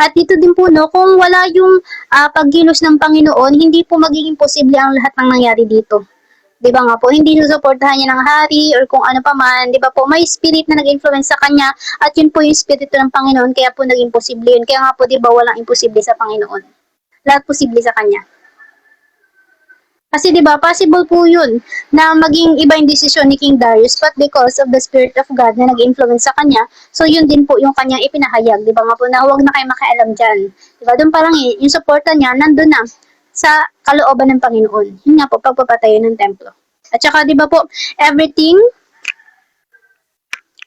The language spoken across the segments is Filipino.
At dito din po, no, kung wala yung paggilos ng Panginoon, hindi po magiging posible ang lahat ng nangyari dito. Di ba nga po, hindi susuportahan niya ng hari or kung ano pa man, di ba po, may spirit na nag-influence sa kanya at yun po yung spirito ng Panginoon, kaya po naging posible yun. Kaya nga po, di ba, walang imposible sa Panginoon. Lahat posible sa kanya. Kasi 'di ba, possible po 'yun na maging iba yung desisyon ni King Darius, but because of the Spirit of God na nag-influence sa kanya, so yun din po yung kanyang ipinahayag, 'di ba nga po, na huwag na kayo makialam diyan. 'Di ba? Doon parang yung suporta niya nandun na sa kalooban ng Panginoon. Yun nga po, pagpapatayo ng templo. At saka 'di ba po, everything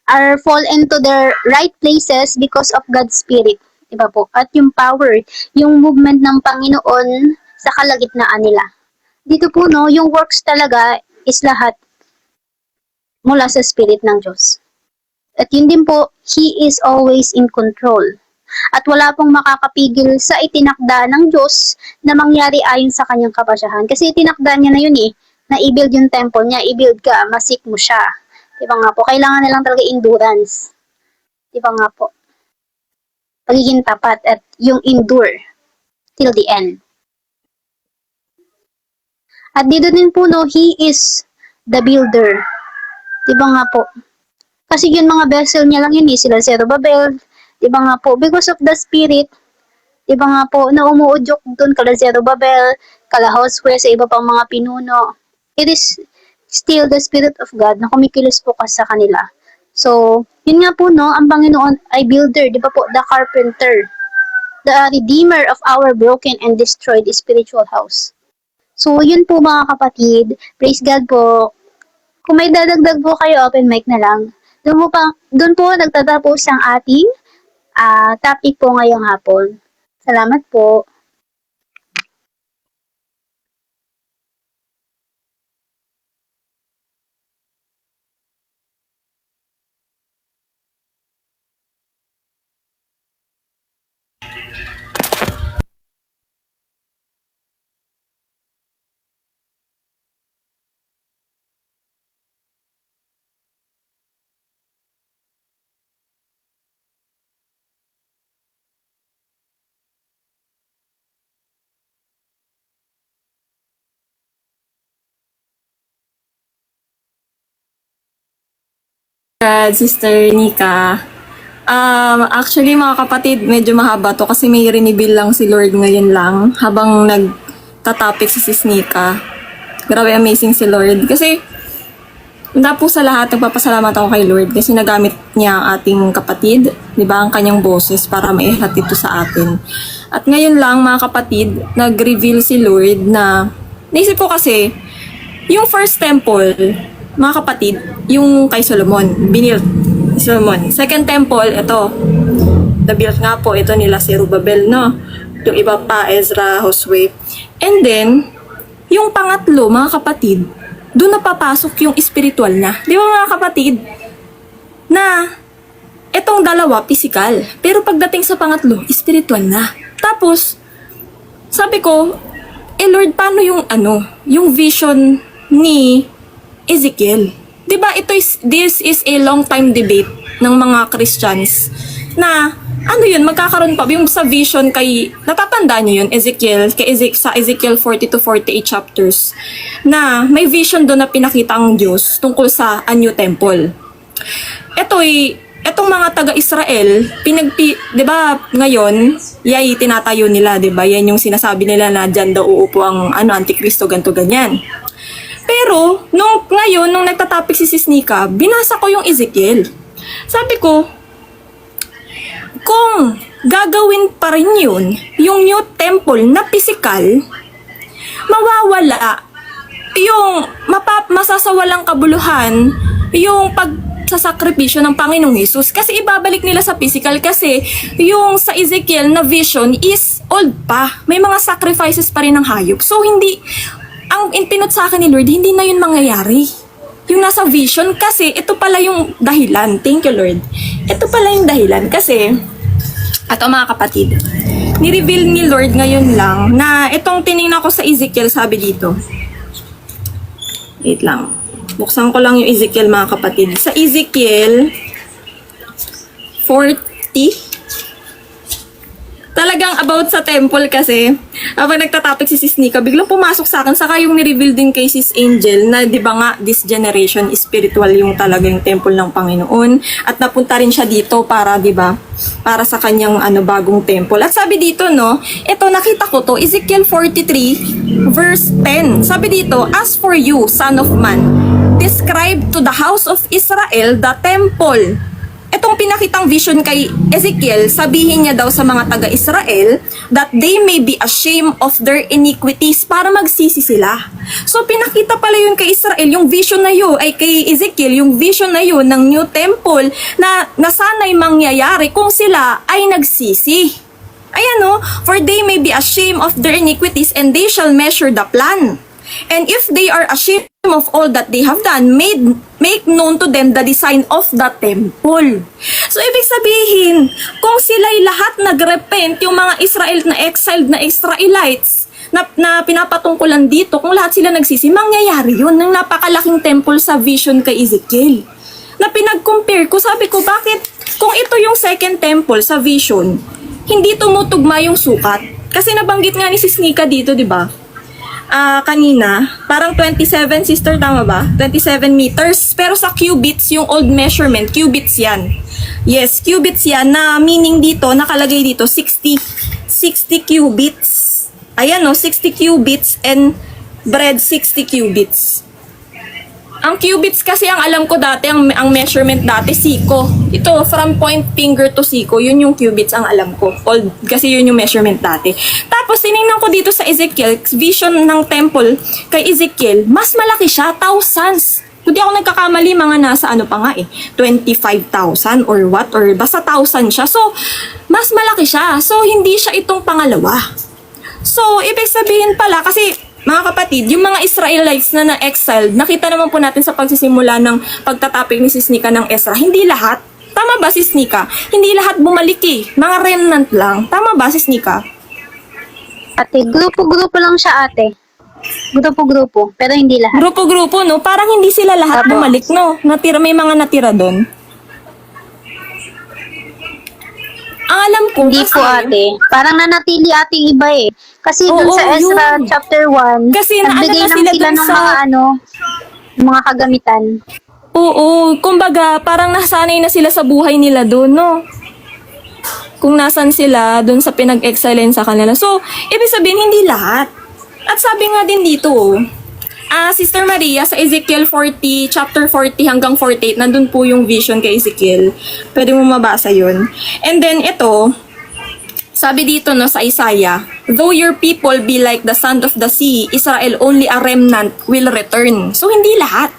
are fall into their right places because of God's Spirit. 'Di ba po? At yung power, yung movement ng Panginoon sa kalagitnaan nila. Dito po, no, yung works talaga is lahat mula sa Spirit ng Diyos. At yun din po, He is always in control. At wala pong makakapigil sa itinakda ng Diyos na mangyari ayon sa kanyang kapasyahan. Kasi itinakda niya na yun na i-build yung temple niya, i-build ka, masik mo siya. Diba nga po, kailangan na lang talaga endurance. Diba nga po, pagiging tapat at yung endure till the end. At dito din po, no, He is the builder. Diba nga po? Kasi yun mga vessel niya lang yun sila Zerubbabel. Diba nga po? Because of the Spirit, diba nga po, na umuudyok dun kala Zerubbabel, kala Josue, sa iba pang mga pinuno. It is still the Spirit of God na kumikilos po kasi sa kanila. So, yun nga po, no, ang Panginoon ay builder, diba po, the carpenter, the redeemer of our broken and destroyed spiritual house. So, yun po mga kapatid. Praise God po. Kung may dadagdag po kayo, open mic na lang. Doon po nagtatapos ang ating topic po ngayong hapon. Salamat po. Sister Nika. Actually mga kapatid, medyo mahaba to kasi may rinibil lang si Lord ngayon lang habang nagtatapik si Sis Nika. Grabe, amazing si Lord. Kasi na po sa lahat, nagpapasalamat ako kay Lord kasi nagamit niya ang ating kapatid, di ba, ang kanyang boses para maihat ito sa atin. At ngayon lang mga kapatid, nag-reveal si Lord na, naisip ko kasi, yung first temple, mga kapatid, yung kay Solomon, binilt Solomon. Second temple, ito, the-built nga po, ito nila Zerubbabel, no? Yung iba pa, Ezra, Josue. And then, yung pangatlo, mga kapatid, doon napapasok yung spiritual na. Di ba mga kapatid? Na, etong dalawa, physical. Pero pagdating sa pangatlo, spiritual na. Tapos, sabi ko, Lord, paano yung yung vision ni Ezekiel? Diba this is a long time debate ng mga Christians na yun, magkakaroon pa yung sa vision kay, natatandaan nyo yun, sa Ezekiel 40 to 48 chapters, na may vision doon na pinakita ang Diyos tungkol sa a new temple. Etong mga taga-Israel, diba, ngayon, yay, tinatayo nila, diba, yan yung sinasabi nila na dyan daw uupo ang Antikristo, ganto ganyan. Pero, nung nagtatapik si Sis Nika, binasa ko yung Ezekiel. Sabi ko, kung gagawin pa rin yun, yung new temple na physical, mawawala yung masasawalang kabuluhan yung pagsasakripisyo ng Panginoong Hesus. Kasi ibabalik nila sa physical kasi yung sa Ezekiel na vision is old pa. May mga sacrifices pa rin ng hayop. So hindi, ang pinot sa akin ni Lord, hindi na yun mangyayari. Yung nasa vision kasi ito pala yung dahilan. Thank you Lord. Ito pala yung dahilan kasi mga kapatid, ni-reveal ni Lord ngayon lang na itong tinignan ko sa Ezekiel, sabi dito. Wait lang. Buksan ko lang yung Ezekiel mga kapatid. Sa Ezekiel 40 talagang about sa temple kasi, habang nagtatopic si Sis Nika, biglang pumasok sa akin, saka yung ni-reveal din kay Sis Angel na di ba nga, this generation spiritual yung talaga yung temple ng Panginoon. At napunta rin siya dito para, di ba, para sa kanyang bagong temple. At sabi dito, no, ito nakita ko to, Ezekiel 43 verse 10. Sabi dito, as for you, son of man, describe to the house of Israel the temple. Itong pinakitang vision kay Ezekiel, sabihin niya daw sa mga taga-Israel that they may be ashamed of their iniquities para magsisi sila. So pinakita pala yun kay Israel, yung vision na yun, ay kay Ezekiel, yung vision na yun ng new temple na sana'y mangyayari kung sila ay nagsisi. Ayan no, for they may be ashamed of their iniquities and they shall measure the plan. And if they are ashamed of all that they have done, make known to them the design of the temple. So, ibig sabihin, kung sila'y lahat nagrepent, yung mga Israel na exiled na Israelites, na pinapatungkulan dito, kung lahat sila nagsisi, mangyayari yun ng napakalaking temple sa vision kay Ezekiel. Na pinag-compare ko, sabi ko, bakit kung ito yung second temple sa vision, hindi tumutugma yung sukat? Kasi nabanggit nga ni Sis Nika dito, di ba? Kanina, parang 27, sister, tama ba? 27 meters. Pero sa cubits, yung old measurement, cubits yan. Yes, cubits yan na meaning dito, nakalagay dito, 60 cubits. Ayan no, 60 cubits and bread 60 cubits. Ang cubits kasi ang alam ko dati, ang measurement dati, siko. Ito, from point finger to siko, yun yung cubits ang alam ko. Old, kasi yun yung measurement dati. Tapos, tinignan ko dito sa Ezekiel, vision ng temple kay Ezekiel, mas malaki siya, thousands. Hindi ako nagkakamali, mga nasa ano pa nga 25,000 or what, or basta 1,000 siya. So, mas malaki siya. So, hindi siya itong pangalawa. So, ibig sabihin pala, kasi mga kapatid, yung mga Israelites na na-exiled, nakita naman po natin sa pagsisimula ng pagtatapik ni Sis Nika ng Ezra, hindi lahat. Tama ba, Sis Nika? Hindi lahat bumalik eh. Mga remnant lang. Tama ba, Sis Nika? Ate, grupo-grupo lang siya, ate. Grupo-grupo, pero hindi lahat. Grupo-grupo, no? Parang hindi sila lahat Apo. bumalik, no? May mga natira doon. Ang alam ko, Hindi po, ate. Parang nanatili ate yung iba eh. Kasi dun Oo, sa Ezra yun. chapter 1, Kasi nagbigay naano na lang sila sila dun ng sa- mga kagamitan. Oo, kumbaga, parang nasanay na sila sa buhay nila doon, no? Kung nasan sila doon sa pinag-excellent sa kanila. So, ibig sabihin, hindi lahat. At sabi nga din dito, Sister Maria, sa Ezekiel 40, chapter 40 hanggang 48, nandun po yung vision kay Ezekiel. Pwede mo mabasa yun. And then, ito, sabi dito no sa Isaiah, though your people be like the sand of the sea, Israel only a remnant will return. So, hindi lahat.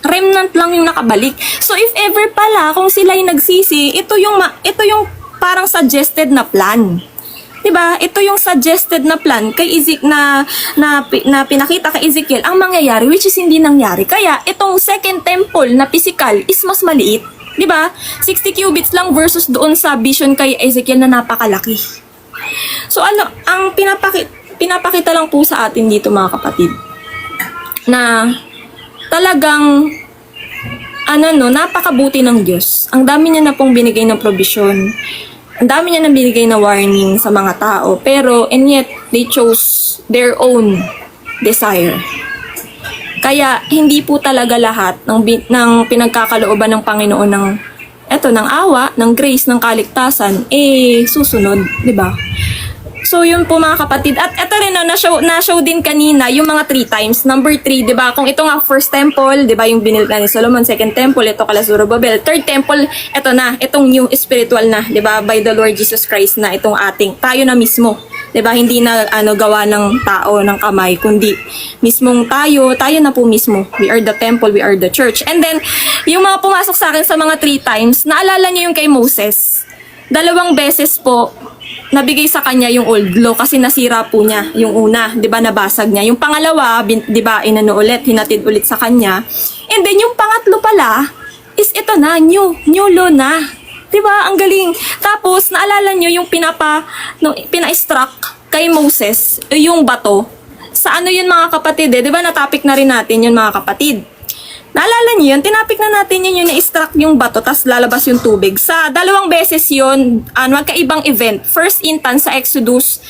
Remnant lang yung nakabalik. So, if ever pala, kung sila'y nagsisi, ito yung parang suggested na plan. 'Di ba? Ito yung suggested na plan kay na pinakita kay Ezekiel ang mangyayari, which is hindi nangyari. Kaya itong second temple na physical is mas maliit. 'Di ba? 60 cubits lang versus doon sa vision kay Ezekiel na napakalaki. So ang pinapakita lang po sa atin dito mga kapatid na talagang napakabuti ng Diyos. Ang dami niya na pong binigay ng provision. Ang dami niya nang binigay na warning sa mga tao. Pero, and yet, they chose their own desire. Kaya, hindi po talaga lahat ng pinagkakalooban ng Panginoon ng awa, ng grace, ng kaligtasan, susunod, di ba? So, yun po mga kapatid. At ito rin, na-show din kanina yung mga 3 times. Number 3, di ba? Kung ito nga, first temple, di ba? Yung binilid na ni Solomon. Second temple, ito kala Zorobabel. Third temple, ito na. Itong new spiritual na, di ba? By the Lord Jesus Christ na itong tayo na mismo. Di ba? Hindi na gawa ng tao, ng kamay, kundi mismong tayo na po mismo. We are the temple, we are the church. And then, yung mga pumasok sa akin sa mga 3 times, naalala niyo yung kay Moses. 2 beses po, nabigay sa kanya yung old law kasi nasira po niya yung una, 'di ba, nabasag niya. Yung pangalawa, 'di ba, hinatid ulit sa kanya. And then yung pangatlo pala is ito na, new law na. 'Di ba? Ang galing. Tapos naalala niyo yung pina-struck kay Moses, yung bato. Sa yun mga kapatid, 'di ba, na-topic na rin natin yun mga kapatid. Naalala niyo yun? Tinapik na natin yun, yung na-extract yung bato, tas lalabas yung tubig. Sa 2 beses yun, magkaibang event. First instance sa Exodus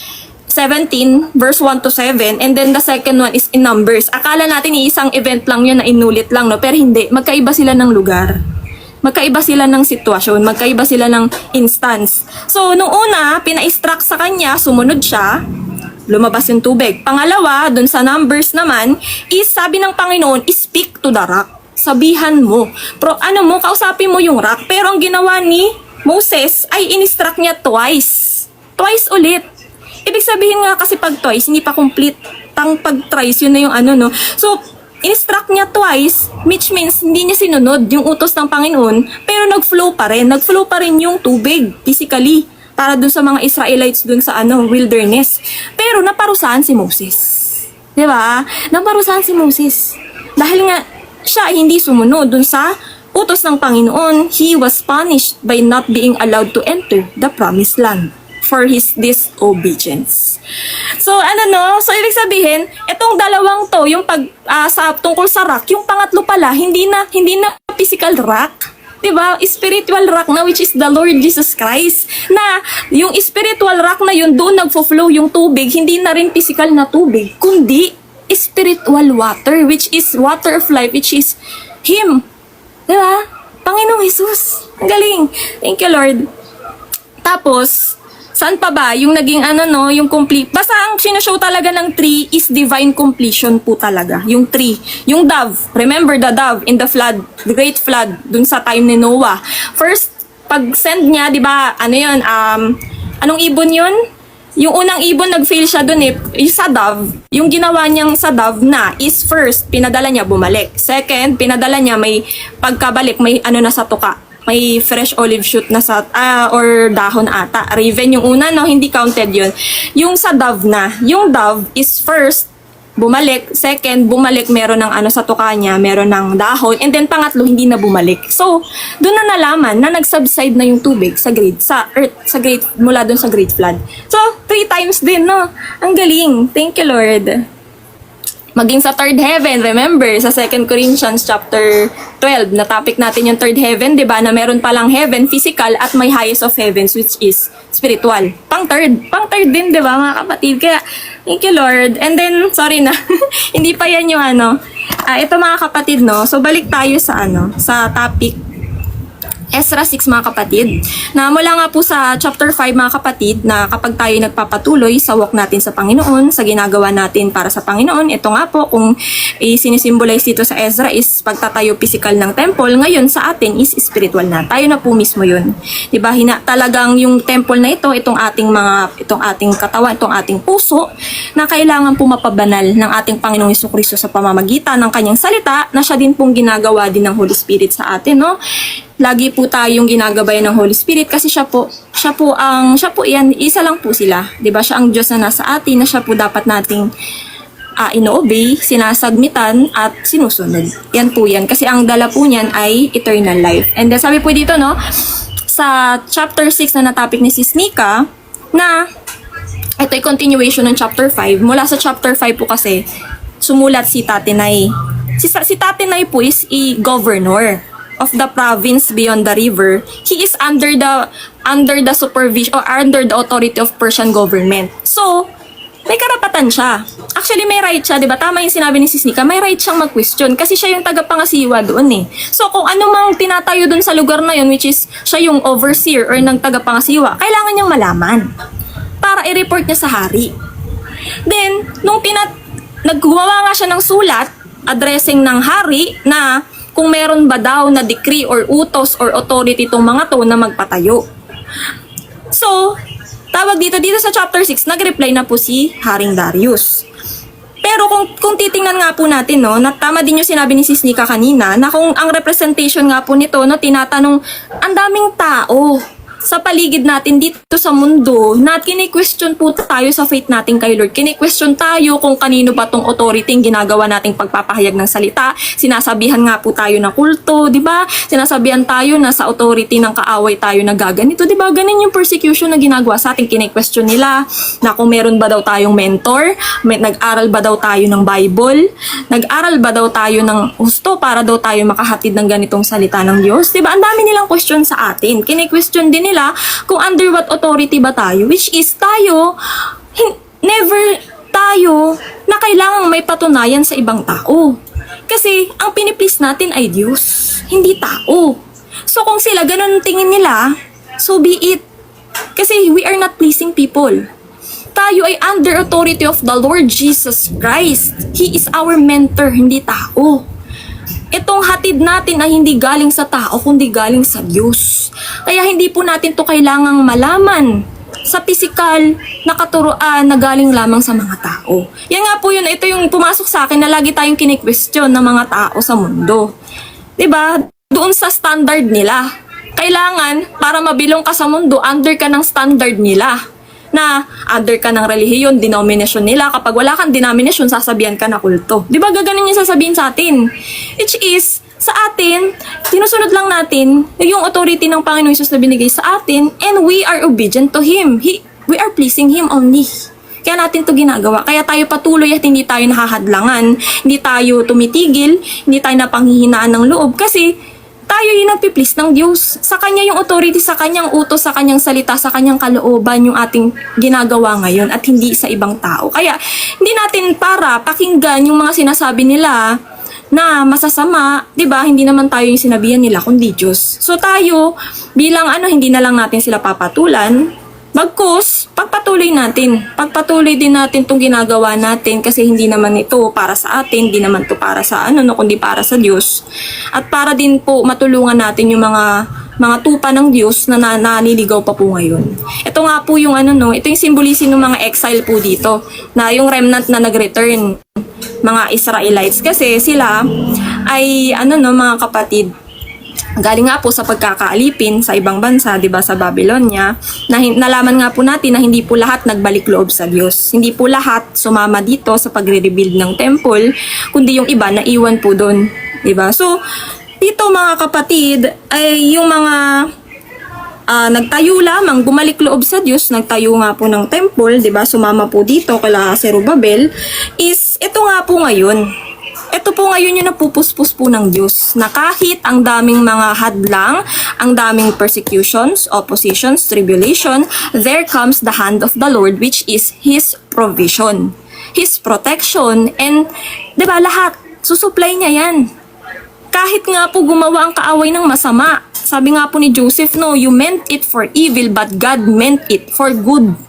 17, verse 1 to 7, and then the second one is in Numbers. Akala natin isang event lang yun na inulit lang, no? Pero hindi, magkaiba sila ng lugar. Magkaiba sila ng sitwasyon, magkaiba sila ng instance. So, nung una, pina-extract sa kanya, sumunod siya, lumabas yung tubig. Pangalawa, dun sa Numbers naman, is sabi ng Panginoon, speak to the rock. Sabihan mo. Kausapin mo yung rock. Pero ang ginawa ni Moses ay in-instruct niya twice. Twice ulit. Ibig sabihin nga kasi pag twice, hindi pa complete. Pag thrice, yun na yung no. So, in-instruct niya twice, which means hindi niya sinunod yung utos ng Panginoon, pero nag-flow pa rin. Nag-flow pa rin yung tubig, physically, para dun sa mga Israelites dun sa wilderness. Pero naparusahan si Moses. 'Di ba? Naparusahan si Moses. Dahil nga siya hindi sumunod dun sa utos ng Panginoon, he was punished by not being allowed to enter the promised land for his disobedience. So so ibig sabihin, itong dalawang to, yung tungkol sa rock, yung pangatlo pala hindi na physical rock. Diba? Spiritual rock na, which is the Lord Jesus Christ. Na yung spiritual rock na yun, doon nagfo-flow yung tubig, hindi na rin physical na tubig, kundi spiritual water, which is water of life, which is Him. Diba? Panginoong Jesus. Ang galing. Thank you, Lord. Tapos, saan pa ba? Yung naging yung complete. Basta ang sinushow talaga ng tree is divine completion po talaga. Yung tree. Yung dove. Remember the dove in the flood. The great flood. Dun sa time ni Noah. First, pag send niya, di ba, anong ibon yun? Yung unang ibon, nag-fail siya dun yung sa dove. Yung ginawa niyang sa dove na is first, pinadala niya bumalik. Second, pinadala niya may pagkabalik, may na sa tuka. May fresh olive shoot na sa, or dahon ata. Raven yung una, no? Hindi counted yun. Yung sa dove na. Yung dove is first, bumalik. Second, bumalik, meron ng sa tuka niya, meron ng dahon. And then pangatlo, hindi na bumalik. So, doon na nalaman na nag-subside na yung tubig sa earth, mula doon sa great flood. So, 3 times din, no? Ang galing. Thank you, Lord. Maging sa third heaven, remember, sa 2 Corinthians chapter 12, na topic natin yung third heaven, di ba, na meron palang heaven, physical, at may highest of heavens, which is spiritual. Pang third din, di ba, mga kapatid? Kaya, thank you, Lord. And then, sorry na, hindi pa yan yung ito mga kapatid, no? So, balik tayo sa sa topic, Ezra 6 mga kapatid, na mula nga po sa chapter 5 mga kapatid, na kapag tayo nagpapatuloy sa walk natin sa Panginoon, sa ginagawa natin para sa Panginoon, ito nga po kung sinisimbolize dito sa Ezra is pagtatayo physical ng temple, ngayon sa atin is spiritual na. Tayo na po mismo yun. Diba? Talagang yung temple na ito, itong ating katawan, itong ating puso, na kailangan po mapabanal ng ating Panginoong Jesucristo sa pamamagitan ng kanyang salita, na siya din pong ginagawa din ng Holy Spirit sa atin, no? Lagi po tayong ginagabay ng Holy Spirit kasi siya po yan, isa lang po sila. 'Di ba? Siya ang Diyos na nasa atin, na siya po dapat nating ino-obey, sinasagmitan at sinusunod. Yan po yan. Kasi ang dala po niyan ay eternal life. And then sabi po dito, no, sa chapter 6 na topic ni Sis Nika, na ito ay continuation ng chapter 5. Mula sa chapter 5 po kasi, sumulat si Tatinay. Si Tatinay po is governor of the province beyond the river. He is under the supervision or under the authority of Persian government. So, may karapatan siya. Actually, may right siya, di ba? Tama yung sinabi ni Sis Nika, may right siyang mag-question kasi siya yung tagapangasiwa doon So, kung ano mang tinatayo doon sa lugar na yun, which is siya yung overseer or ng tagapangasiwa, kailangan niyang malaman para i-report niya sa hari. Then, naggumawa nga siya ng sulat, addressing ng hari na kung meron ba daw na decree or utos or authority itong mga to na magpatayo. So, tawag dito sa chapter 6, nag-reply na po si Haring Darius. Pero kung titingnan nga po natin, no, na tama din yung sinabi ni Sis Nika kanina, na kung ang representation nga po nito, no, tinatanong, ang daming tao. sa paligid natin dito sa mundo na kini-question po tayo sa faith natin kay Lord. Kini-question tayo kung kanino ba tong authority yung ginagawa nating pagpapahayag ng salita. Sinasabihan nga po tayo na kulto, di ba? Sinasabihan tayo na sa authority ng kaaway tayo na gaganito, di ba? Ganun yung persecution na ginagawa sa atin. Kini-question nila na kung meron ba daw tayong mentor, nag-aral ba daw tayo ng Bible, nag-aral ba daw tayo ng husto para daw tayo makahatid ng ganitong salita ng Diyos. Di ba? Ang dami nilang question sa atin. Kini-question din nila kung under what authority ba tayo, which is tayo, never tayo na kailangang may patunayan sa ibang tao. Kasi ang piniplease natin ay Diyos, hindi tao. So kung sila ganun ang tingin nila, so be it. Kasi we are not pleasing people. Tayo ay under authority of the Lord Jesus Christ. He is our mentor, hindi tao. Itong hatid natin ay hindi galing sa tao, kundi galing sa Diyos. Kaya hindi po natin to kailangang malaman sa pisikal na katuroan na galing lamang sa mga tao. Yan nga po yun, ito yung pumasok sa akin na lagi tayong kini-question ng mga tao sa mundo. 'Di ba? Doon sa standard nila. Kailangan, para mabilong ka sa mundo, under ka ng standard nila. Na under ka ng relihiyon, denomination nila. Kapag wala kang denomination, sasabihan ka na kulto. Di ba gaganon yung sasabihin sa atin? Which is, sa atin, tinusunod lang natin yung authority ng Panginoong Hesus na binigay sa atin and we are obedient to Him. We are pleasing Him only. Kaya natin to ginagawa. Kaya tayo patuloy at hindi tayo nakahadlangan. Hindi tayo tumitigil. Hindi tayo napanghihinaan ng loob. Kasi tayo yung nagpiplease ng Diyos. Sa Kanya yung authority, sa Kanyang utos, sa Kanyang salita, sa Kanyang kalooban yung ating ginagawa ngayon at hindi sa ibang tao. Kaya hindi natin para pakinggan yung mga sinasabi nila na masasama, 'di ba? Hindi naman tayo yung sinabihan nila kundi Diyos. So tayo bilang hindi na lang natin sila papatulan. Bagkus, pagpatuloy din natin itong ginagawa natin kasi hindi naman ito para sa atin, hindi naman ito para sa kundi para sa Diyos. At para din po matulungan natin yung mga tupa ng Diyos na naliligaw pa po ngayon. Ito nga po yung ito yung symbolism ng mga exile po dito, na yung remnant na nag-return, mga Israelites. Kasi sila ay mga kapatid, galing nga po sa pagkakaalipin sa ibang bansa, 'di ba, sa Babylonia, nalaman nga po natin na hindi po lahat nagbalik loob sa Diyos. Hindi po lahat sumama dito sa pagre-rebuild ng temple, kundi yung iba na iwan po doon, 'di ba? So, dito mga kapatid ay yung mga nagtayo lamang, bumalik loob sa Diyos, nagtayo nga po ng temple, 'di ba? Sumama po dito kila Zerubbabel, is ito nga po ngayon. Ito po ngayon yung napupuspos po ng Diyos na kahit ang daming mga hadlang, ang daming persecutions, oppositions, tribulation, there comes the hand of the Lord which is His provision, His protection, and 'di ba lahat, susupply niya yan. Kahit nga po gumawa ang kaaway ng masama. Sabi nga po ni Joseph, no, you meant it for evil but God meant it for good.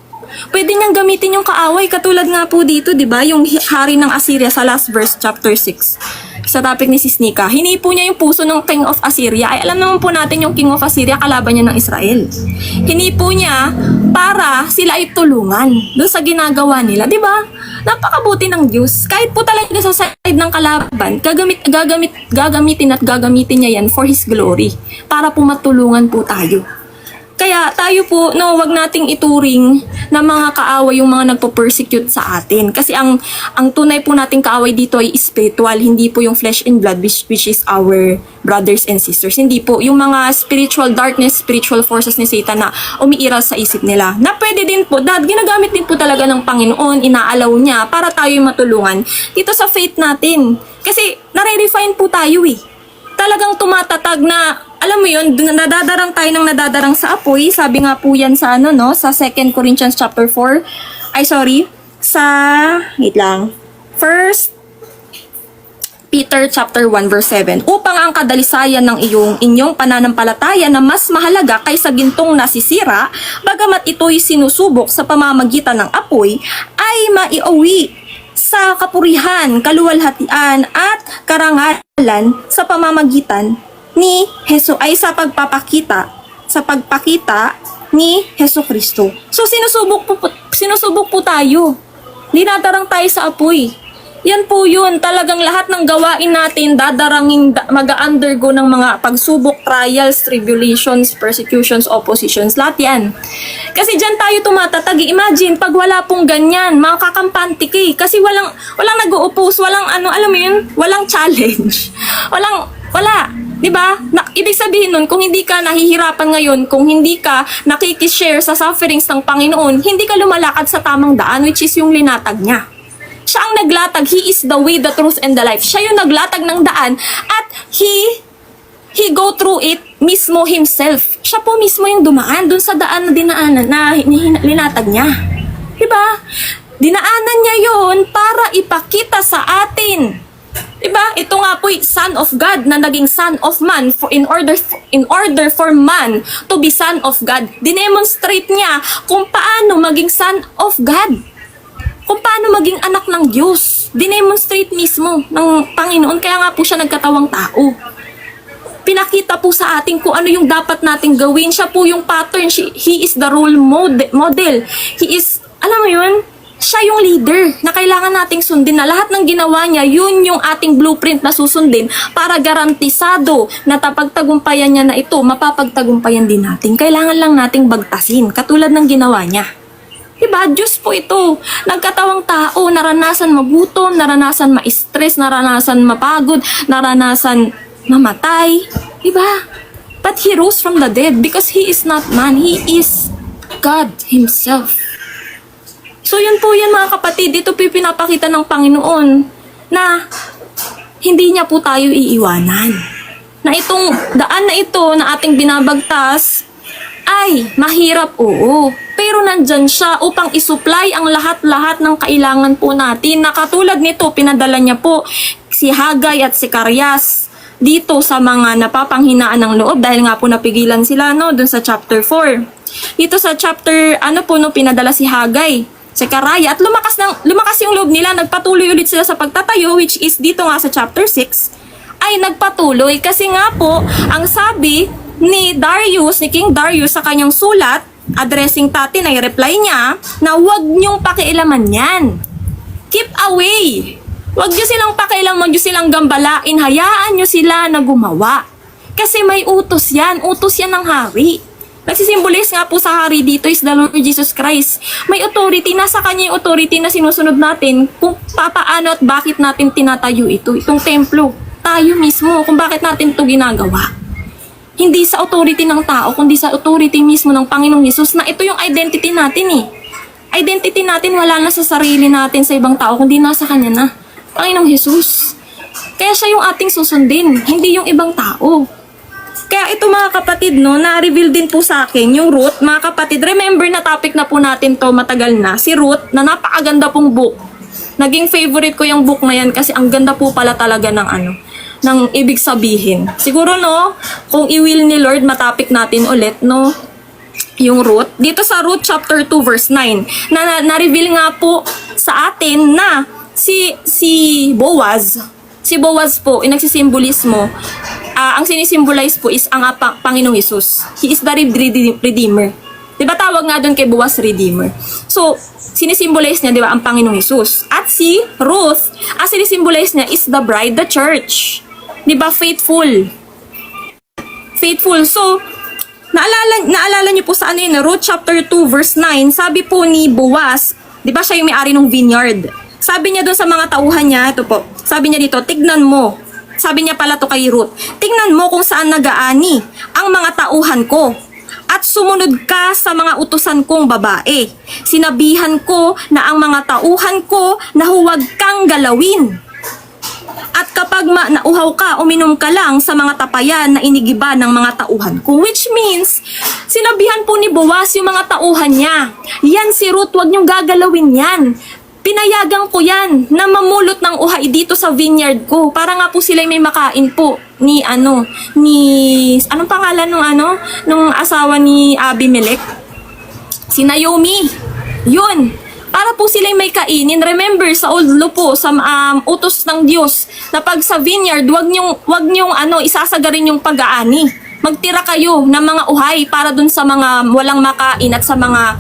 Pwede niyang gamitin yung kaaway, katulad nga po dito, 'di ba? Yung hari ng Assyria sa last verse chapter 6. Sa topic ni Sis Nika, hinipo niya yung puso ng King of Assyria. Ay alam naman po natin yung King of Assyria, kalaban niya ng Israel. Hinipo niya para sila ay tulungan doon sa ginagawa nila, 'di ba? Napakabuti ng Diyos. Kahit po talaga sa side ng kalaban, gagamitin niya yan for His glory, para po matulungan po tayo. Kaya tayo po, wag nating ituring na mga kaaway yung mga nagpo-persecute sa atin. Kasi ang tunay po nating kaaway dito ay spiritual, hindi po yung flesh and blood which is our brothers and sisters. Hindi po yung mga spiritual darkness, spiritual forces ni Satan na umiiral sa isip nila. Na pwede din po, ginagamit din po talaga ng Panginoon, inaalaw niya para tayo matulungan dito sa faith natin. Kasi nare-refine po tayo talagang tumatatag na, alam mo yun, nadadarang tayo ng nadadarang sa apoy. Sabi nga po yan sa sa 2 Corinthians chapter 4. First Peter chapter 1 verse 7. Upang ang kadalisayan ng inyong pananampalataya na mas mahalaga kaysa gintong nasisira, bagamat ito'y sinusubok sa pamamagitan ng apoy, ay maiuwi sa kapurihan, kaluwalhatian at karangalan sa pamamagitan ni sa pagpapakita ni Hesus Kristo. So sinusubok po tayo. Dinadarang tayo sa apoy. Yan po yun. Talagang lahat ng gawain natin, mag-undergo ng mga pagsubok, trials, tribulations, persecutions, oppositions. Lahat yan. Kasi dyan tayo tumatatag. Imagine, pag wala pong ganyan, makakampante ka eh. Kasi walang nag-o-oppose, walang alam mo yun, walang challenge. Wala. Diba? Ibig sabihin nun, kung hindi ka nahihirapan ngayon, kung hindi ka nakikishare sa sufferings ng Panginoon, hindi ka lumalakad sa tamang daan, which is yung linatag niya. Siya ang naglatag. He is the way, the truth, and the life. Siya yung naglatag ng daan at He go through it mismo himself. Siya po mismo yung dumaan dun sa daan na dinaanan na linatag niya. Diba? Dinaanan niya yon para ipakita sa atin. Diba? Ito nga po Son of God na naging Son of Man in order for man to be Son of God. Dinemonstrate niya kung paano maging Son of God. Kung paano maging anak ng Diyos. Dinemonstrate mismo ng Panginoon. Kaya nga po siya nagkatawang tao. Pinakita po sa atin kung ano yung dapat nating gawin. Siya po yung pattern. He is the role model. He is, alam mo yun, siya yung leader na kailangan nating sundin na lahat ng ginawa niya, yun yung ating blueprint na susundin para garantisado na tapagtagumpayan niya na ito, mapapagtagumpayan din natin. Kailangan lang nating bagtasin, katulad ng ginawa niya. Diba? Diyos po ito. Nagkatawang tao, naranasan magutom, naranasan ma-stress, naranasan mapagod, naranasan mamatay. Diba? But He rose from the dead because He is not man. He is God Himself. So yun po yan mga kapatid. Ito po yung pinapakita ng Panginoon na hindi niya po tayo iiwanan. Na itong daan na ito na ating binabagtas ay mahirap, oo. Pero nandyan siya upang isupply ang lahat-lahat ng kailangan po natin. Na katulad nito, pinadala niya po si Hagay at si Karyas dito sa mga napapanghinaan ng loob dahil nga po napigilan sila dun sa chapter 4. Dito sa chapter, pinadala si Hagay, si Karaya, at lumakas yung loob nila, nagpatuloy ulit sila sa pagtatayo, which is dito nga sa chapter 6, ay nagpatuloy. Kasi nga po, ang sabi ni King Darius sa kanyang sulat, addressing Tatin, ay reply niya na huwag niyong pakialaman yan. Keep away. Huwag niyo silang pakialaman, huwag niyo silang gambalain, hayaan niyo sila na gumawa. Kasi may utos yan ng hari. Nagsisimbolize nga po sa hari dito is the Lord Jesus Christ. May authority, nasa kanya yung authority na sinusunod natin kung papaano at bakit natin tinatayo itong templo. Tayo mismo, kung bakit natin ito ginagawa. Hindi sa authority ng tao, kundi sa authority mismo ng Panginoong Hesus na ito yung identity natin eh. Identity natin wala na sa sarili natin sa ibang tao, kundi nasa Kanya na. Panginoong Hesus. Kaya siya yung ating susundin, hindi yung ibang tao. Kaya ito mga kapatid, na-reveal din po sa akin yung Ruth. Mga kapatid, remember na topic na po natin to matagal na. Si Ruth, na napakaganda pong book. Naging favorite ko yung book na yan kasi ang ganda po pala talaga ng ibig sabihin. Siguro kung i-will ni Lord, matapik natin ulit, yung Ruth. Dito sa Ruth chapter 2 verse 9, na-reveal nga po sa atin na si Boaz po, nagsisimbolismo, ang sinisimbolize po is ang Panginoong Hesus. He is the Redeemer. Diba tawag nga doon kay Boaz Redeemer? So, sinisimbolize niya, diba, ang Panginoong Hesus. At si Ruth, ang sinisimbolize niya is the bride, the church. Diba, faithful. So, naalala niyo po sa Ruth chapter 2 verse 9, sabi po ni Boaz, diba siya yung may-ari ng vineyard. Sabi niya doon sa mga tauhan niya, ito po, sabi niya dito, tignan mo. Sabi niya pala to kay Ruth, tignan mo kung saan nagaani ang mga tauhan ko. At sumunod ka sa mga utusan kong babae. Sinabihan ko na ang mga tauhan ko na huwag kang galawin. At kapag nauhaw ka, uminom ka lang sa mga tapayan na inigiba ng mga tauhan ko. Which means, sinabihan po ni Boaz yung mga tauhan niya. Yan si Ruth, huwag niyong gagalawin yan. Pinayagan ko yan na mamulot ng uhay dito sa vineyard ko para nga po sila may makain po anong pangalan nung asawa ni Abimelech? Si Naomi. Yun. Para po sila may kainin. Remember sa old law po, sa utos ng Diyos na pag sa vineyard, wag niyong isasagarin yung pag-aani. Magtira kayo ng mga uhay para dun sa mga walang makain at sa mga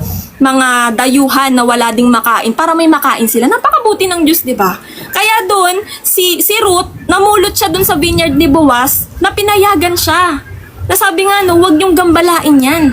dayuhan na wala ding makain para may makain sila. Napakabuti ng Diyos, di ba? Kaya doon, si Ruth, namulot siya doon sa vineyard ni Boaz, na pinayagan siya. Nasabi nga, no, huwag niyong gambalain yan.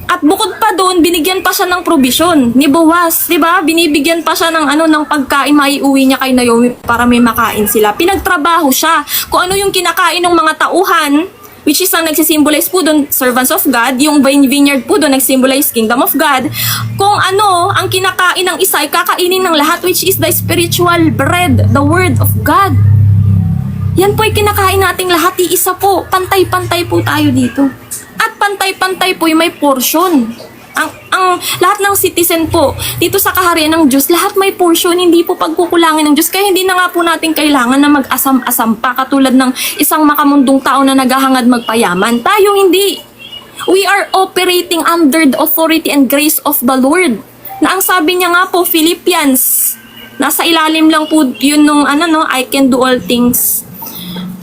At bukod pa doon, binigyan pa siya ng provision ni Boaz, 'di ba? Binibigyan pa siya ng ng pagkain, maiuwi niya kay Naomi para may makain sila. Pinagtrabaho siya. Kung ano yung kinakain ng mga tauhan, which is ang nagsisimbolize po doon, servants of God, yung vineyard po doon nagsimbolize kingdom of God. Kung ano ang kinakain ng isa, ay kakainin ng lahat, which is the spiritual bread, the word of God. Yan po ay kinakain nating lahat, iisa po. Pantay-pantay po tayo dito. At pantay-pantay po yung may portion. Ang lahat ng citizen po dito sa kaharian ng Diyos, lahat may portion, hindi po pagkukulangin ng Diyos. Kaya hindi na nga po natin kailangan na mag-asam-asam pa katulad ng isang makamundong tao na naghahangad magpayaman. Tayo hindi. We are operating under the authority and grace of the Lord. Na ang sabi niya nga po, Philippians, nasa ilalim lang po yun nung I can do all things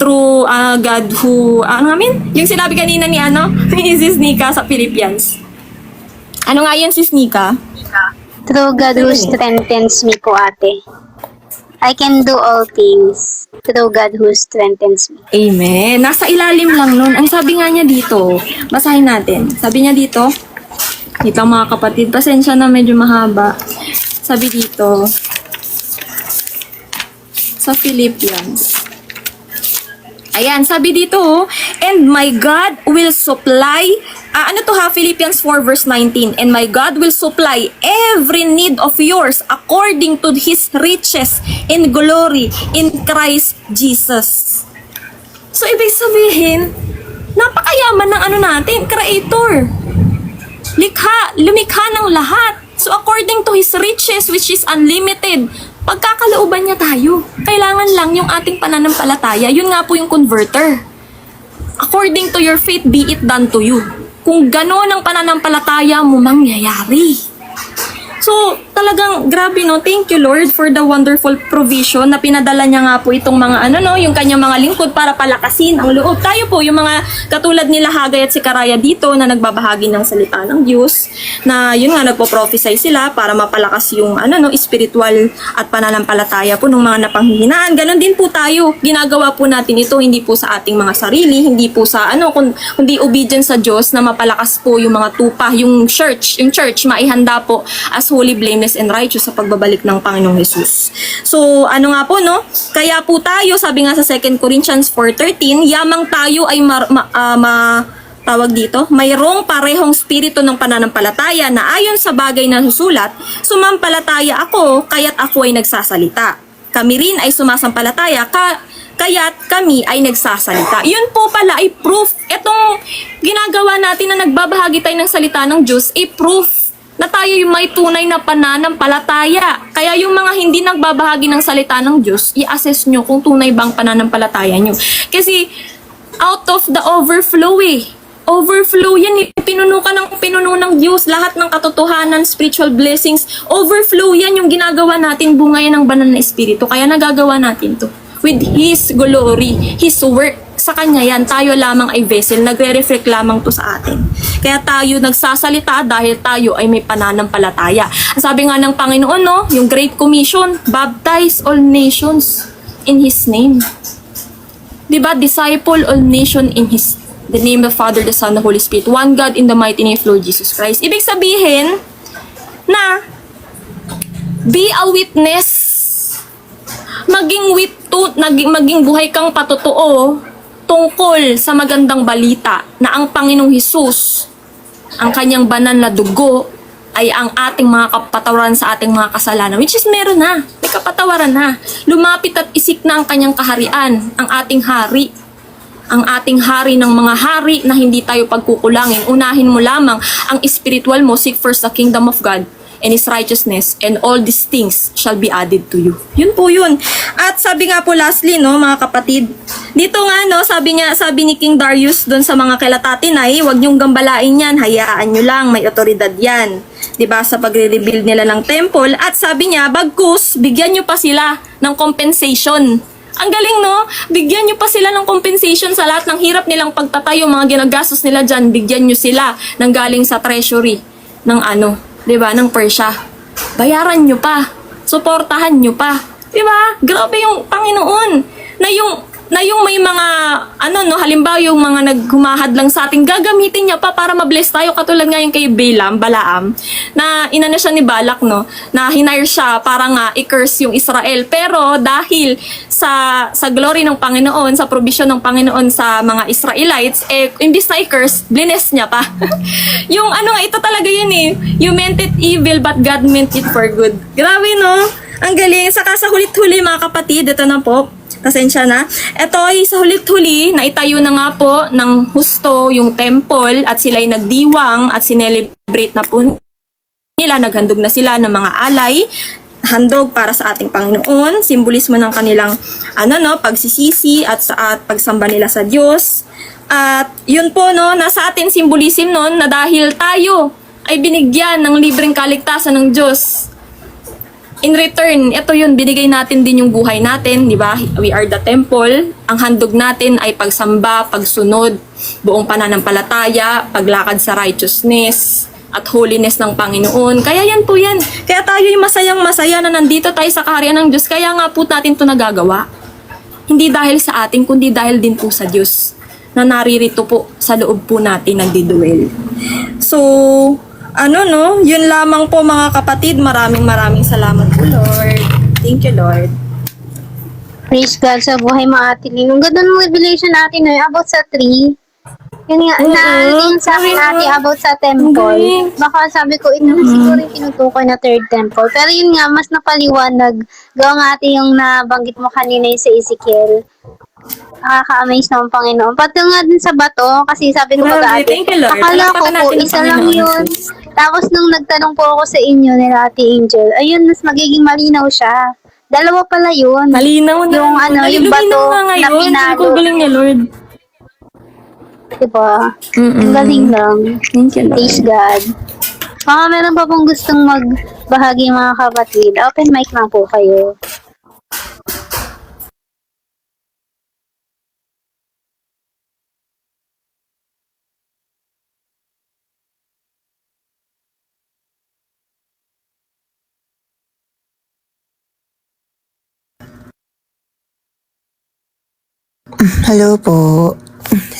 through God who, yung sinabi kanina ni ni Sis Nika sa Philippians. Ano nga yan, Sis Nika? Through God who strengthens me po, ate. I can do all things through God who strengthens me. Amen. Nasa ilalim lang nun. Ang sabi nga niya dito, basahin natin. Sabi niya dito, mga kapatid, pasensya na medyo mahaba. Sabi dito, sa Philippians. Ayan, sabi dito, and my God will supply, Philippians 4 verse 19, and my God will supply every need of yours according to His riches in glory in Christ Jesus. So, ibig sabihin, napakayaman ng natin, Creator. Lumikha ng lahat. So, according to His riches, which is unlimited, pagkakalooban niya tayo. Kailangan lang yung ating pananampalataya. Yun nga po yung converter. According to your faith, be it done to you. Kung gano'n ang pananampalataya mo, mangyayari. So, talagang grabe no. Thank you Lord for the wonderful provision na pinadala niya nga po itong mga yung kanyang mga lingkod para palakasin ang loob. Tayo po, yung mga katulad nila Hagay at si Karaya dito na nagbabahagi ng salita ng Diyos, na yun nga nagpo-prophesy sila para mapalakas yung spiritual at pananampalataya po ng mga napanghihinaan. Ganon din po tayo. Ginagawa po natin ito hindi po sa ating mga sarili, hindi po sa kundi obedience sa Diyos na mapalakas po yung mga tupa, yung church maihanda po as holy, blameless, and righteous sa pagbabalik ng Panginoong Jesus. So, kaya po tayo, sabi nga sa 2 Corinthians 4:13, yamang tayo ay mayroong parehong spirito ng pananampalataya na ayon sa bagay na susulat, sumampalataya ako, kaya't ako ay nagsasalita. Kami rin ay sumasampalataya, kaya't kami ay nagsasalita. Yun po pala ay proof. Itong ginagawa natin na nagbabahagi tayo ng salita ng Diyos, ay proof na tayo yung may tunay na pananampalataya. Kaya yung mga hindi nagbabahagi ng salita ng Diyos, i-assess nyo kung tunay bang pananampalataya nyo. Kasi out of the overflow overflow yan, pinuno ka ng pinuno ng Diyos, lahat ng katotohanan, spiritual blessings, overflow yan yung ginagawa natin, bunga yan ng banal na espiritu. Kaya nagagawa natin to with His glory, His work. Sa Kanya yan, tayo lamang ay vessel, nagre-reflect lamang to sa atin. Kaya tayo nagsasalita dahil tayo ay may pananampalataya. Sabi nga ng Panginoon, yung Great Commission, baptize all nations in His name. Diba? Disciple all nation in the name of the Father, the Son, the Holy Spirit. One God in the mighty name of Lord Jesus Christ. Ibig sabihin na be a witness. Maging buhay kang patotoo tungkol sa magandang balita na ang Panginoong Hesus, ang kanyang banal na dugo, ay ang ating mga kapatawaran sa ating mga kasalanan. Which is meron na. May kapatawaran na. Lumapit at isik na ang kanyang kaharian, ang ating hari. Ang ating hari ng mga hari na hindi tayo pagkukulangin. Unahin mo lamang ang spiritual mo. Seek first the kingdom of God and His righteousness, and all these things shall be added to you. Yun po yun. At sabi nga po lastly, mga kapatid, dito nga, sabi ni King Darius doon sa mga kilatatinay, huwag niyong gambalain yan, hayaan nyo lang, may otoridad yan. Diba, sa pagre-rebuild nila ng temple. At sabi niya, bagkus, bigyan nyo pa sila ng compensation. Ang galing, Bigyan nyo pa sila ng compensation sa lahat ng hirap nilang pagtatayo, mga ginagastos nila dyan, bigyan nyo sila ng galing sa treasury ng diba, ng Persia. Bayaran nyo pa. Suportahan nyo pa. Di ba? Grabe yung Panginoon. Na yung may mga, halimbawa yung mga naghumahad lang sa atin, gagamitin niya pa para ma-bless tayo. Katulad nga yung kay Balaam, na inano siya ni Balak, no? Na hinire siya para nga i-curse yung Israel. Pero dahil sa glory ng Panginoon, sa provision ng Panginoon sa mga Israelites, imbis na i-curse, bless niya pa. Yung ito talaga yun eh. You meant it evil, but God meant it for good. Grabe, no? Ang galing. Saka sa hulit-huli, mga kapatid, ito na po. Pasensya na. Ito ay sa hulit-huli, naitayo na nga po ng husto yung temple at sila'y nagdiwang at sinelebrate na po nila. Naghandog na sila ng mga alay, handog para sa ating Panginoon, simbolismo ng kanilang pagsisisi at pagsamba nila sa Diyos. At yun po, no, nasa atin simbolism nun na dahil tayo ay binigyan ng libreng kaligtasan ng Diyos. In return, ito yun, binigay natin din yung buhay natin, di ba? We are the temple. Ang handog natin ay pagsamba, pagsunod, buong pananampalataya, paglakad sa righteousness, at holiness ng Panginoon. Kaya yan po yan. Kaya tayo yung masayang-masaya na nandito tayo sa kaharian ng Diyos. Kaya nga po natin ito nagagawa. Hindi dahil sa atin, kundi dahil din po sa Diyos na naririto po sa loob po natin nagdiduel. So, yun lamang po mga kapatid. Maraming salamat po, Lord. Thank you, Lord. Praise God sa buhay mga Ate Lynn. Ang ganda ng revelation natin about sa tree. Yun nga, na sa akin ate about sa temple. Baka sabi ko, ito na siguro yung tinutukoy na third temple. Pero yun nga, mas napaliwanag. Gawa nga ate yung nabanggit mo kanina yung sa Ezekiel. Nakaka-amaze naman Panginoon. Pati nga din sa bato, kasi sabi ko pag-ate, akala ko po, isa lang yun. Tapos nung nagtanong po ako sa inyo nila Ate Angel, ayun, mas magiging malinaw siya. Dalawa pala yun. Malinaw na. Yung bato na pinalo. Ang galing niya, Lord. Diba? Ang galing lang. Thank you, Lord. Praise God. Baka meron pa pong gustong magbahagi mga kapatid. Open mic lang po kayo. Hello po.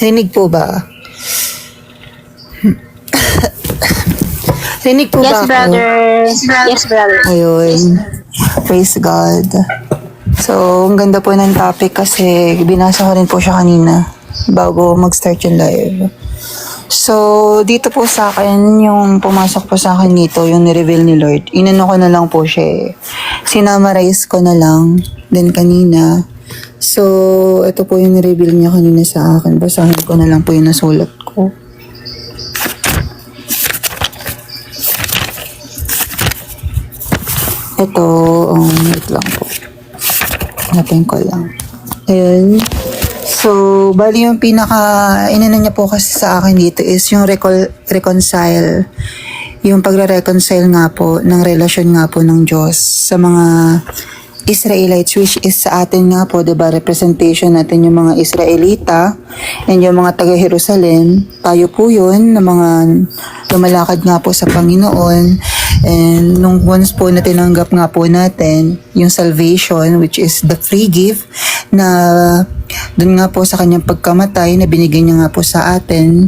Rinig po ba? Rinig po Yes, ba ako? brother. Yes, brother. Ayun. Praise God. So, ang ganda po ng topic kasi binasa ko rin po siya kanina bago mag-start yung live. So, dito po sa akin, yung pumasok po sa akin dito, yung ni-reveal ni Lord, inano ko na lang po siya eh. Sinamarize ko na lang din kanina. So, ito po yung ni-reveal niya kanina sa akin. Basahin ko na lang po yung nasulat ko. Ito, wait lang po. Hanapin ko lang. Ayun. So, bali yung inano niya po kasi sa akin dito is yung reconcile. Yung pagre-reconcile nga po ng relasyon nga po ng Diyos sa mga Israelites, which is sa atin nga po, diba, representation natin yung mga Israelita and yung mga taga-Jerusalem. Tayo po yun, na mga lumalakad nga po sa Panginoon. And nung once po na tinanggap nga po natin yung salvation, which is the free gift, na dun nga po sa kanyang pagkamatay, na binigay niya nga po sa atin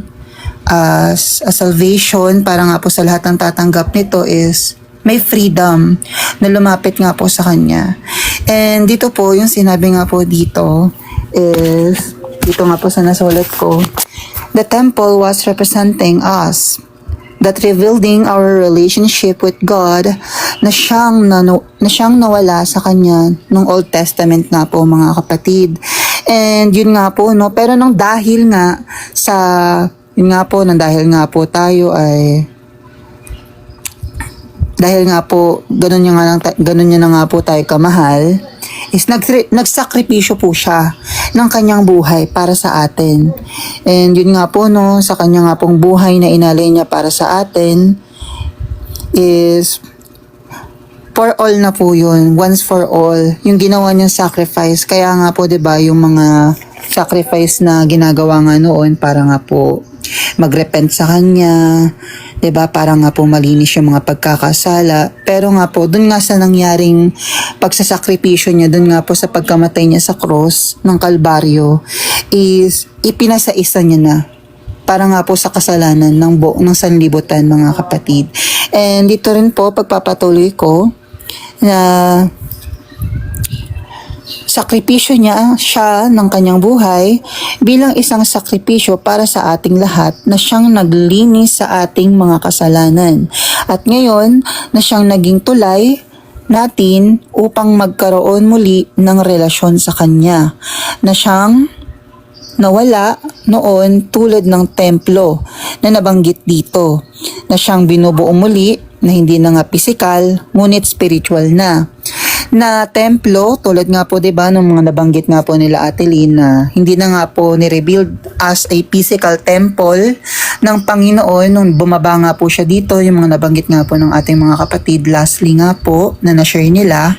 as a salvation, para nga po sa lahat ng tatanggap nito is may freedom na lumapit nga po sa kanya. And dito po, yung sinabi nga po dito is, dito nga po sa nasulat ko, the temple was representing us, that revealing our relationship with God na siyang nawala sa kanya nung Old Testament nga po mga kapatid. And yun nga po, no, pero nang dahil nga sa, yun nga po, nang dahil nga po tayo ay dahil nga po, ganun niya na nga po tayo kamahal, is nagsakripisyo po siya ng kanyang buhay para sa atin. And yun nga po, no, sa kanya nga pong buhay na inalay niya para sa atin, is for all na po yun, once for all, yung ginawa niyang sacrifice. Kaya nga po, diba, yung mga sacrifice na ginagawa nga noon para nga po magrepent sa kanya, 'di ba? Para nga po malinis yung mga pagkakasala. Pero nga po, dun nga sa nangyaring pagsasakripisyo niya, dun nga po sa pagkamatay niya sa cross ng Kalbaryo, is ipinasa-isa niya na para nga po sa kasalanan ng sanlibutan, mga kapatid. And dito rin po, pagpapatuloy ko na sakripisyo niya siya ng kanyang buhay bilang isang sakripisyo para sa ating lahat na siyang naglinis sa ating mga kasalanan. At ngayon na siyang naging tulay natin upang magkaroon muli ng relasyon sa Kanya, na siyang nawala noon tulad ng templo na nabanggit dito, na siyang binubuo muli na hindi na nga physical ngunit spiritual na templo, tulad nga po 'di ba ng mga nabanggit nga po nila Ate Lynn, na hindi na nga po ni-rebuild as a physical temple ng Panginoon nung bumaba nga po siya dito, yung mga nabanggit nga po ng ating mga kapatid lastly nga po na na-share nila,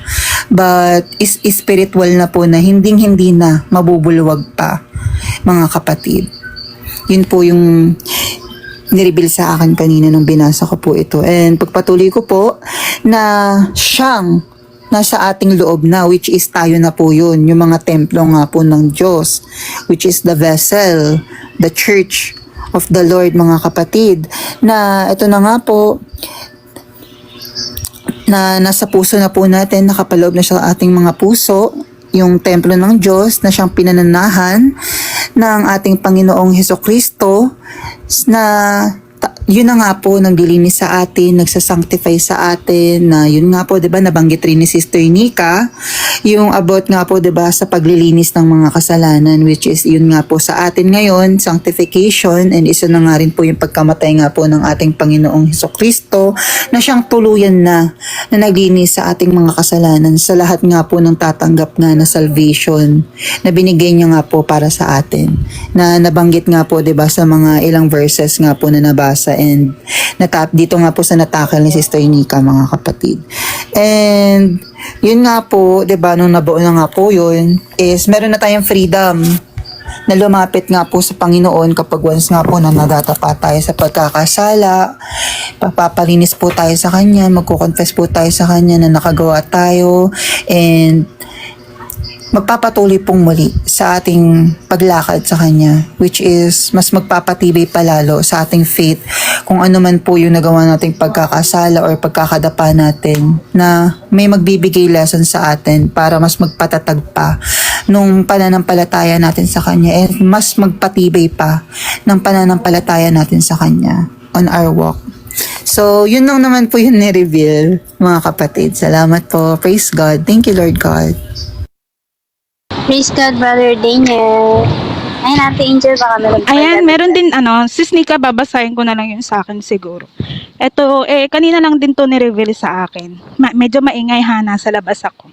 but is spiritual na po na hindi na mabubulwag pa, mga kapatid. Yun po yung nireveal sa akin kanina nung binasa ko po ito. And pagpatuloy ko po na siyang nasa ating loob na, which is tayo na po yun, yung mga templo nga po ng Diyos, which is the vessel, the church of the Lord, mga kapatid, na ito na nga po, na nasa puso na po natin, nakapaloob na siya sa ating mga puso, yung templo ng Diyos na siyang pinananahan ng ating Panginoong Hesukristo, na yun na nga po naglilinis sa atin, nagsasanctify sa atin, na yun nga po 'di ba nabanggit rin ni Sister Nika yung about nga po 'di ba sa paglilinis ng mga kasalanan, which is yun nga po sa atin ngayon, sanctification, and isa na nga rin po yung pagkamatay nga po ng ating Panginoong Hesukristo na siyang tuluyan na naglinis sa ating mga kasalanan sa lahat nga po ng tatanggap nga na salvation na binigay niya nga po para sa atin, na nabanggit nga po 'di ba sa mga ilang verses nga po na nabasa, and dito nga po sa natakal ni Sister Nika, mga kapatid. And yun nga po, 'di ba, nung nabuo na nga po yun, is meron na tayong freedom na lumapit nga po sa Panginoon kapag once nga po na nagatapa tayo sa pagkakasala, papapalinis po tayo sa Kanya, magkukonfess po tayo sa Kanya na nakagawa tayo, and magpapatuloy pong muli sa ating paglakad sa Kanya, which is mas magpapatibay palalo sa ating faith kung ano man po yung nagawa nating pagkakasala or pagkakadapa natin, na may magbibigay lesson sa atin para mas magpatatag pa nung pananampalataya natin sa Kanya, and mas magpatibay pa ng pananampalataya natin sa Kanya on our walk. So, yun lang naman po yung ni-reveal, mga kapatid. Salamat po. Praise God. Thank you, Lord God. Praise God, Brother Daniel. Ayun, Ate Angel, baka meron pa. Ayan, meron din Sis Nika, babasahin ko na lang yun sa akin siguro. Ito, kanina lang din to ni-reveal sa akin. Medyo maingay nasa labas ako.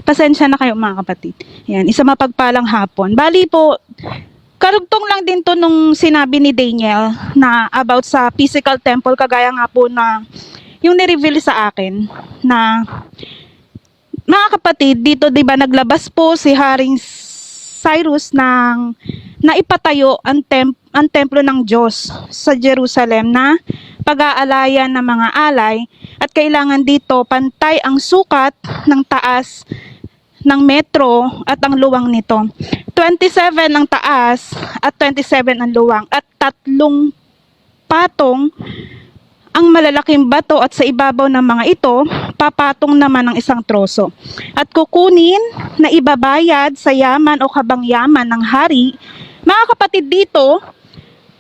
Pasensya na kayo mga kapatid. Ayan, isa mapagpalang hapon. Bali po, karugtong lang din to nung sinabi ni Daniel na about sa physical temple, kagaya nga po na yung ni-reveal sa akin na mga kapatid, dito 'di ba naglabas po si Haring Cyrus ng naipatayo ang templo ng Diyos sa Jerusalem na pag-aalayan ng mga alay, at kailangan dito pantay ang sukat ng taas ng metro at ang luwang nito. 27 ang taas at 27 ang luwang, at 3 patong ang malalaking bato, at sa ibabaw ng mga ito, papatong naman ng isang troso. At kukunin na ibabayad sa yaman o kabangyaman ng hari. Mga kapatid, dito,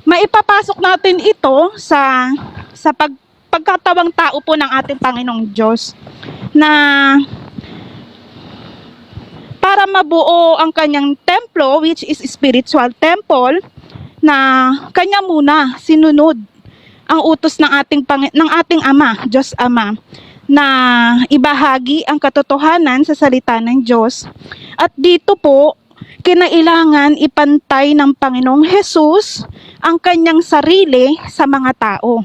maipapasok natin ito sa pagkatawang tao po ng ating Panginoong Diyos, na para mabuo ang kanyang templo, which is spiritual temple, na kanya muna sinunod ang utos ng ating Ama, Diyos Ama, na ibahagi ang katotohanan sa salita ng Diyos. At dito po, kinailangan ipantay ng Panginoong Hesus ang kanyang sarili sa mga tao.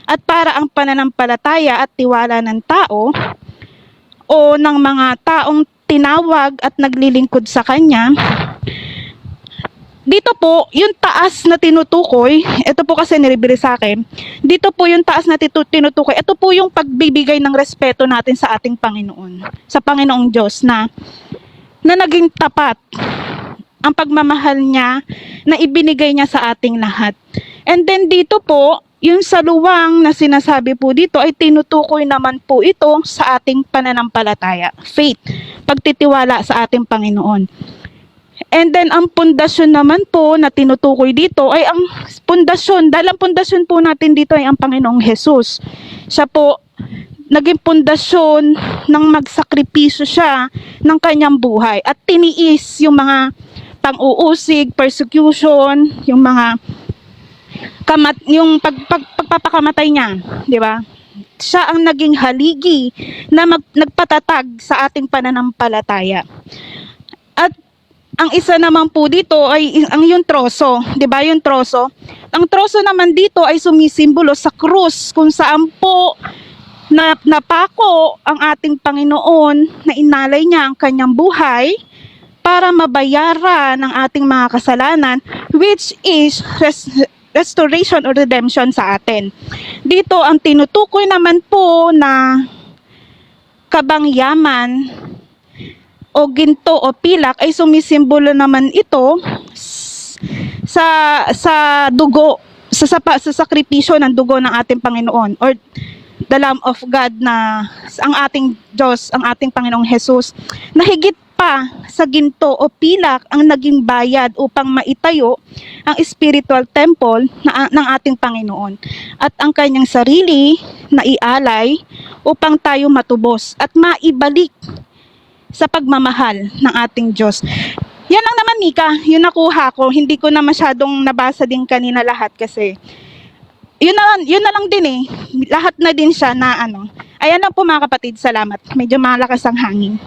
At para ang pananampalataya at tiwala ng tao o ng mga taong tinawag at naglilingkod sa Kanya, Dito po, yung taas na tinutukoy, ito po kasi niribili sa akin, dito po yung taas na tinutukoy, ito po yung pagbibigay ng respeto natin sa ating Panginoon, sa Panginoong Diyos na naging tapat ang pagmamahal niya na ibinigay niya sa ating lahat. And then dito po, yung saluwang na sinasabi po dito ay tinutukoy naman po ito sa ating pananampalataya, faith, pagtitiwala sa ating Panginoon. And then ang pundasyon naman po na tinutukoy dito ay ang pundasyon, dahil ang pundasyon po natin dito ay ang Panginoong Jesus. Siya po naging pundasyon ng magsakripisyo siya ng kanyang buhay at tiniis yung mga pang-uusig, persecution, yung mga pagpapakamatay niya, di ba? Siya ang naging haligi na nagpatatag sa ating pananampalataya. At ang isa naman po dito ay ang yung troso, 'di ba? Yung troso. Ang troso naman dito ay sumisimbolo sa krus kung saan po napako ang ating Panginoon na inalay niya ang kanyang buhay para mabayaran ang ating mga kasalanan, which is restoration or redemption sa atin. Dito ang tinutukoy naman po na kabangyaman o ginto o pilak ay sumisimbolo naman ito sa dugo, sa sakripisyo ng dugo ng ating Panginoon or the Lamb of God na ang ating Diyos, ang ating Panginoong Jesus, na higit pa sa ginto o pilak ang naging bayad upang maitayo ang spiritual temple ng ating Panginoon at ang kanyang sarili na ialay upang tayo matubos at maibalik sa pagmamahal ng ating Diyos. Yan lang naman, Mika, yung nakuha ko. Hindi ko na masyadong nabasa din kanina lahat kasi yun na lang din eh. Lahat na din siya na ano. Ayan lang po mga kapatid, salamat. Medyo malakas ang hangin.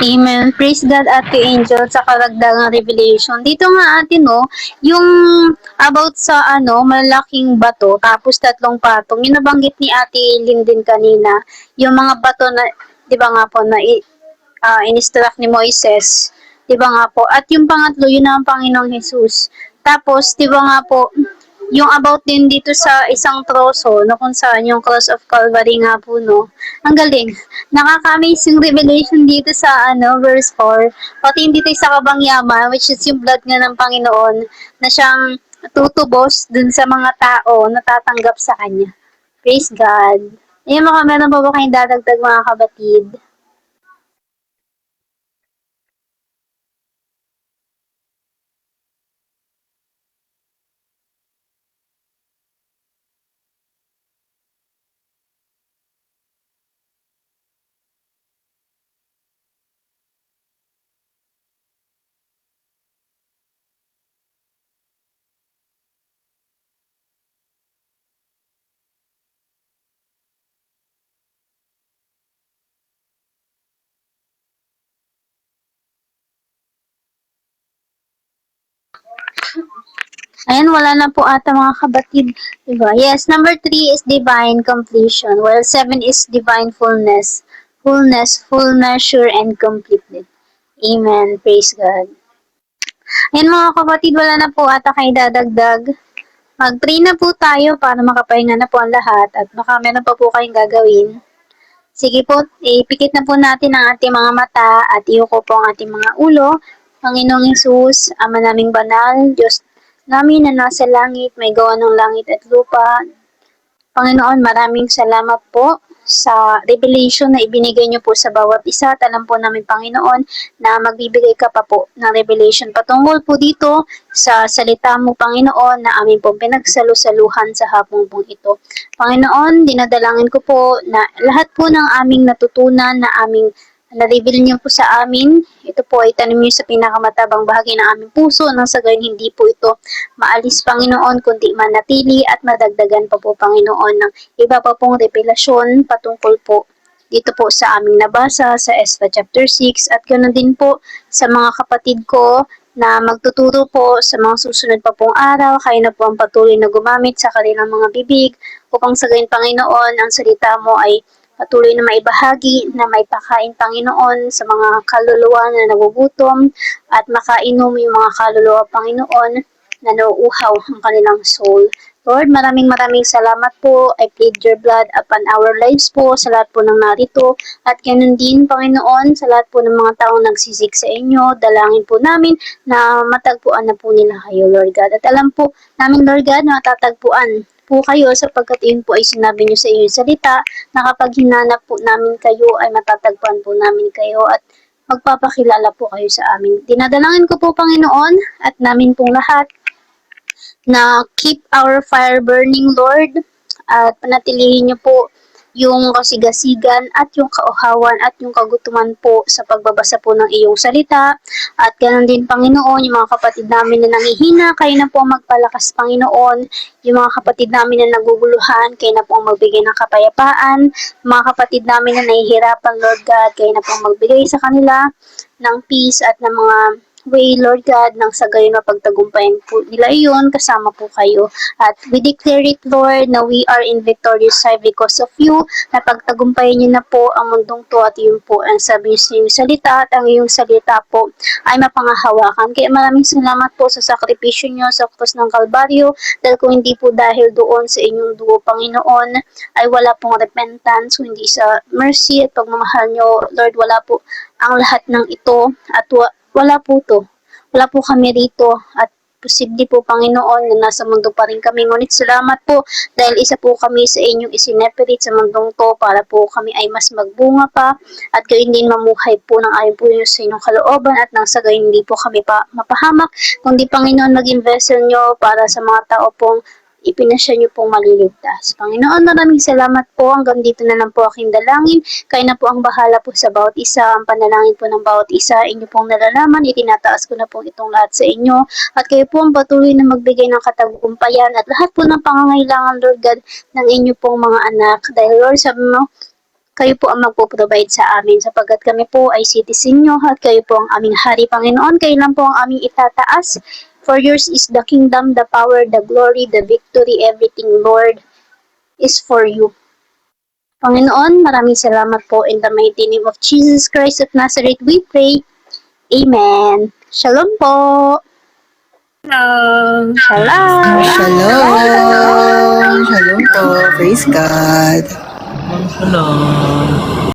Amen. Praise God, Ate Angel, sa karagdagang revelation. Dito nga, ate, no, yung about sa, malaking bato, tapos 3 patong, yung nabanggit ni Ate Linden kanina, yung mga bato na, di ba nga po, na in-instruct ni Moises, di ba nga po, at yung pangatlo, yun ang Panginoong Jesus. Tapos, di ba nga po, yung about din dito sa isang troso, no, kung saan yung cross of Calvary nga po, no. Ang galing. Nakaka-amazing revelation dito sa, verse 4. Pati yung dito sa kabangyaman, which is yung blood nga ng Panginoon, na siyang tutubos dun sa mga tao na tatanggap sa Kanya. Praise God. Ayun, meron pa ba kayong dadagdag mga kabatid? Ayan, wala na po ata mga kabatid. Diba? Yes, number 3 is divine completion, while 7 is divine fullness. Fullness, full measure, and completeness. Amen. Praise God. Ayan mga kapatid, wala na po ata kayo dadagdag. Mag-pray na po tayo para makapahinga na po ang lahat at baka meron pa po kayong gagawin. Sige po, ipikit na po natin ang ating mga mata at iyuko po ang ating mga ulo. Panginoong Hesus, Ama naming banal, Diyos namin na nasa langit, may gawa ng langit at lupa. Panginoon, maraming salamat po sa revelation na ibinigay niyo po sa bawat isa at alam po namin, Panginoon, na magbibigay ka pa po ng revelation patungkol po dito sa salita mo, Panginoon, na amin pong pinagsalusaluhan sa hapong pong ito. Panginoon, dinadalangin ko po na lahat po ng aming natutunan na aming na-reveal niyo po sa amin, ito po ay tanim niyo sa pinakamatabang bahagi ng aming puso nang sa gayon hindi po ito maalis, Panginoon, kundi manatili at madagdagan pa po, Panginoon, ng iba pa pong revelasyon patungkol po dito po sa aming nabasa sa Esra chapter 6 at ganoon din po sa mga kapatid ko na magtuturo po sa mga susunod pa pong araw. Kayo na po ang patuloy na gumamit sa kanilang mga bibig upang sa gayon, Panginoon, ang salita mo ay patuloy na maibahagi na may pakain, Panginoon, sa mga kaluluwa na nagugutom at makainom yung mga kaluluwa, Panginoon, na nauuhaw ang kanilang soul. Lord, maraming salamat po. I plead your blood upon our lives po sa lahat po ng narito. At ganun din, Panginoon, sa lahat po ng mga taong nagsisik sa inyo, dalangin po namin na matagpuan na po nila kayo, Lord God. At alam po namin, Lord God, na matatagpuan po kayo sapagkat yun po ay sinabi nyo sa inyong salita na kapag hinanap po namin kayo ay matatagpuan po namin kayo at magpapakilala po kayo sa amin. Dinadalangin ko po, Panginoon, at namin pong lahat na keep our fire burning, Lord, at panatilihin niyo po yung kasigasigan at yung kauhawan at yung kagutuman po sa pagbabasa po ng iyong salita. At ganoon din, Panginoon, yung mga kapatid namin na nangihina, kayo na po ang magpalakas, Panginoon. Yung mga kapatid namin na naguguluhan, kayo na po ang magbigay ng kapayapaan. Mga kapatid namin na nahihirapan, Lord God, kayo na po ang magbigay sa kanila ng peace at ng mga way, Lord God, nang sa gayon na pagtagumpayan po nila iyon, kasama po kayo. At we declare it, Lord, na we are in victorious side because of you, na pagtagumpayan niyo na po ang mundong to at yun po ang sabi niyo sa iyong salita at ang iyong salita po ay mapangahawakan. Kaya maraming salamat po sa sakripisyo niyo sa krus ng Kalbaryo, dahil kung hindi po dahil doon sa inyong dugo, Panginoon, ay wala pong repentance, hindi sa mercy at pagmamahal niyo, Lord, wala po ang lahat ng ito at wala po to. Wala po kami rito at posible po, Panginoon, na nasa mundo pa rin kami. Ngunit salamat po dahil isa po kami sa inyong isineperate sa mundong to para po kami ay mas magbunga pa at gayon din mamuhay po ng ayon po sa inyong kalooban at nang sa gayon hindi po kami pa mapahamak, kundi, Panginoon, maging vessel nyo para sa mga tao pong ipinasya niyo pong maliligtas. Panginoon, maraming salamat po. Hanggang dito na lang po aking dalangin. Kayo na po ang bahala po sa bawat isa. Ang panalangin po ng bawat isa, inyo pong nalalaman. Itinataas ko na po itong lahat sa inyo. At kayo po ang patuloy na magbigay ng katagumpayan at lahat po ng pangangailangan, Lord God, ng inyo pong mga anak. Dahil, Lord, sabi mo, kayo po ang magpo-provide sa amin sapagkat kami po ay citizen nyo at kayo po ang aming hari, Panginoon. Kayo lang po ang aming itataas. For yours is the kingdom, the power, the glory, the victory, everything, Lord, is for you. Panginoon, maraming salamat po. In the mighty name of Jesus Christ of Nazareth, we pray. Amen. Shalom po. Hello! Shalom. Shalom! Shalom po. Praise God. Shalom.